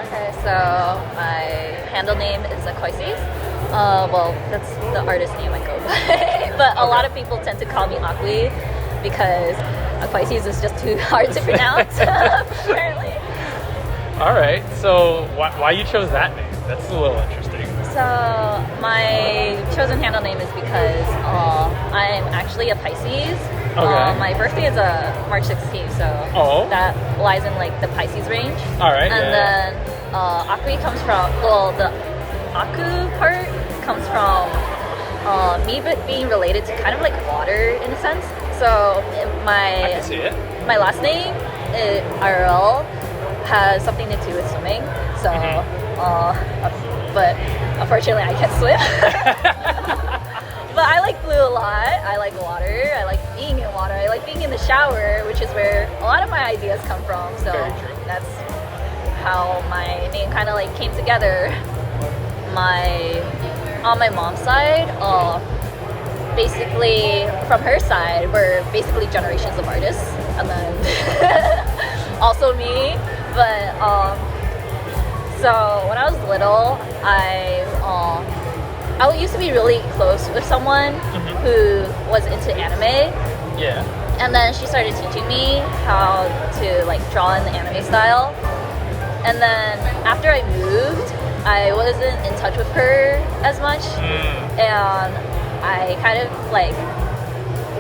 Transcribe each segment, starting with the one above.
Okay, so my handle name is Aquisces. Well, that's the artist name I go by. But a lot of people tend to call me Aqui because Aquisces is just too hard to pronounce, apparently. All right, so why you chose that name? That's a little interesting. So my chosen handle name is because I'm actually a Pisces. Okay. My birthday is March 16th, so that lies in like the Pisces range. All right. And then Aqui comes from, well, the Aku part comes from me being related to kind of like water in a sense. So I can see it. my last name, IRL, has something to do with swimming. So, but unfortunately I can't swim. But I like blue a lot. I like water. I like being in water. I like being in the shower, which is where a lot of my ideas come from. So that's how my name kind of like came together. On my mom's side, basically from her side, we're basically generations of artists, and then also me. But so when I was little, I used to be really close with someone who was into anime. Yeah. And then she started teaching me how to like draw in the anime style. And then after I moved, I wasn't in touch with her as much. And I kind of like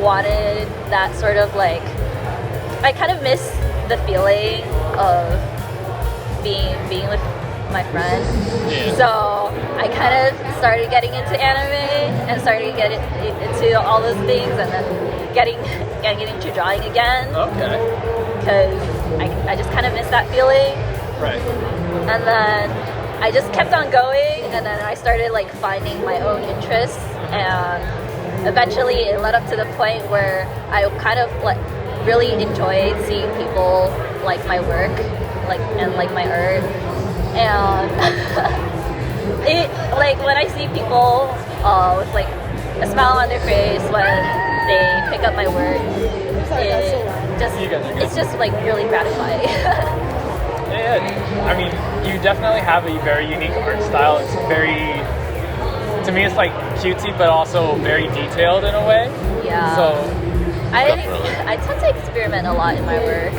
wanted that sort of like, I kind of miss the feeling of being with my friend. Yeah. So I kind of started getting into anime and started getting into all those things, and then getting into drawing again. Okay. Because I just kind of miss that feeling. Right. And then I just kept on going, and then I started like finding my own interests, and eventually it led up to the point where I kind of like really enjoyed seeing people like my work, and my art. And it like when I see people with like a smile on their face when they pick up my work, it's just like really gratifying. Yeah, I mean, you definitely have a very unique art style. It's very, to me, it's like cutesy, but also very detailed in a way. Yeah. So I tend to experiment a lot in my work.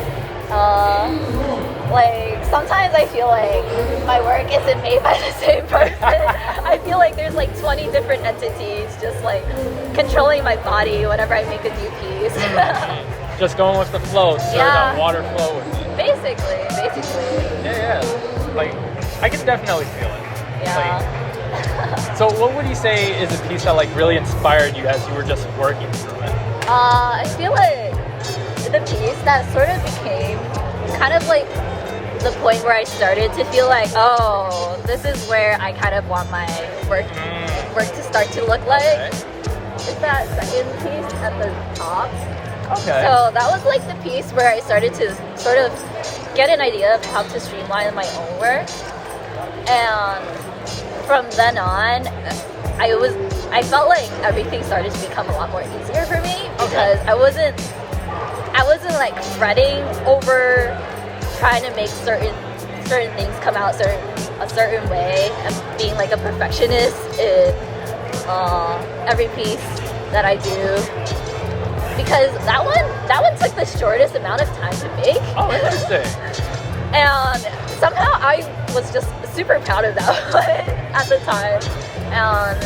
Like sometimes I feel like my work isn't made by the same person. I feel like there's like 20 different entities just like controlling my body whenever I make a new piece. Just going with the flow, so that water flow with it. Basically. Yeah. Like, I can definitely feel it. Yeah. Like, so what would you say is a piece that like really inspired you as you were just working through it? I feel like the piece that sort of became kind of like the point where I started to feel like, oh, this is where I kind of want my work to start to look like. Is that second piece at the top. Okay. So that was like the piece where I started to sort of get an idea of how to streamline my own work. And from then on, I felt like everything started to become a lot more easier for me because I wasn't like fretting over trying to make certain things come out a certain way and being like a perfectionist in every piece that I do. Because that one took the shortest amount of time to make. Oh, interesting. And somehow I was just super proud of that one at the time. And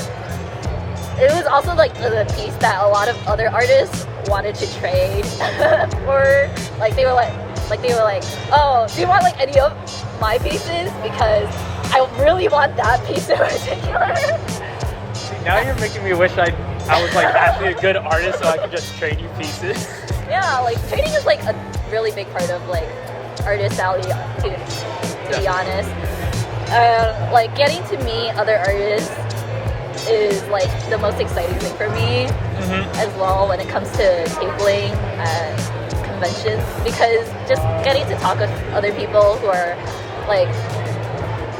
it was also like the piece that a lot of other artists wanted to trade for. Like they were like, oh, do you want like any of my pieces? Because I really want that piece in particular. Now you're making me wish I was like actually a good artist so I could just trade you pieces. Yeah, like trading is like a really big part of like artistality to be honest. Like getting to meet other artists is like the most exciting thing for me as well when it comes to tabling at conventions, because just getting to talk with other people who are like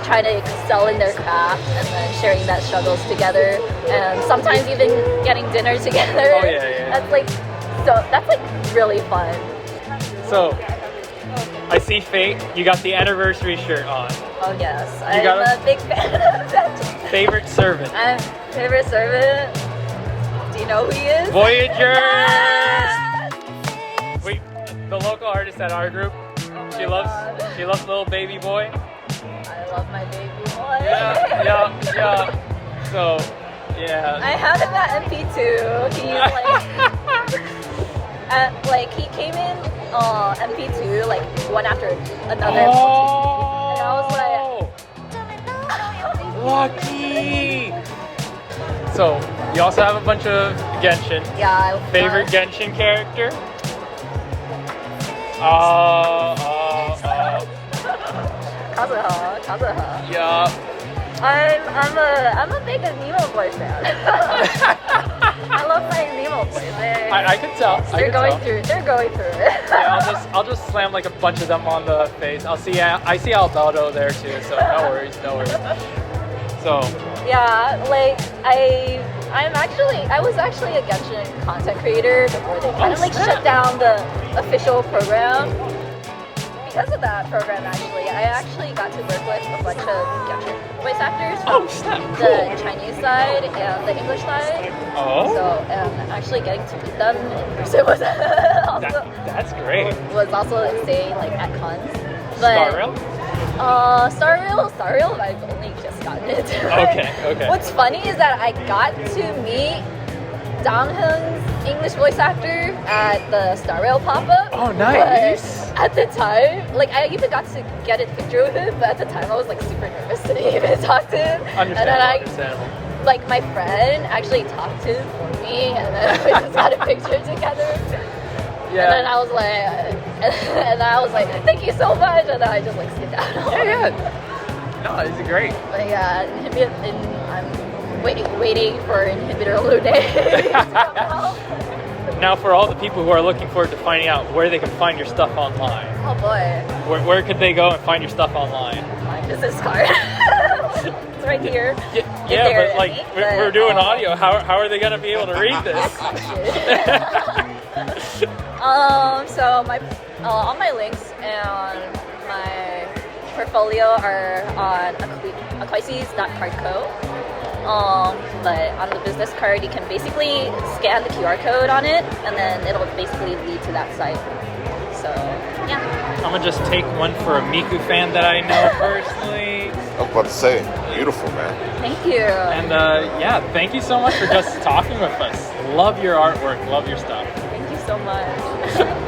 trying to excel in their craft and then sharing that struggles together, and sometimes even getting dinner together. Oh yeah. That's like really fun. So I see Fate. You got the anniversary shirt on. Oh yes, You got I'm a big fan of that. Favorite servant. Favorite servant. Do you know who he is? Voyager. Ah! Wait, the local artist at our group. Oh She my loves God. little baby boy. I love my baby boy. Yeah. So, yeah. I have him at MP2. He's like, he came in MP2 like one after another. And I was like, lucky. So, you also have a bunch of Genshin. yeah. Favorite Genshin character? Kazuha. Yeah. I'm a big Nemo Boy fan. I love playing Nemo Boys. I can tell. They're going through it. Yeah, I'll just slam like a bunch of them on the face. I see Alberto there too, so no worries. So yeah, like I was actually a Genshin content creator before they kind of like shut down the official program. Because of that program, I actually got to work with a bunch of Genshin voice actors from the Chinese side and the English side. Oh. So actually getting to meet them in person was also, that's great. Was also insane, like at cons. But Star Rail, I've only just gotten it. Okay. What's funny is that I got to meet Dong Hyun's English voice actor at the Star Rail pop-up. Oh, nice. At the time, like I even got to get a picture with him, but at the time I was like super nervous to even talk to him. Understandable. Like my friend actually talked to him for me, and then we just got a picture together. Yeah. And then I was like, thank you so much, and then I just like sit down. Yeah. No, it's great. But yeah, I'm waiting for Inhibitor Lune to come out. Now, for all the people who are looking forward to finding out where they can find your stuff online. Oh boy. Where could they go and find your stuff online? My business card. It's right here. Yeah, but like we're doing audio. How are they gonna be able to read this? So my all my links and my portfolio are on Aquisces.cardco. But on the business card, you can basically scan the QR code on it, and then it'll basically lead to that site. So, yeah. I'm gonna just take one for a Miku fan that I know personally. I was about to say, beautiful, man. Thank you. And yeah, thank you so much for just talking with us. Love your artwork, love your stuff. Thank you so much.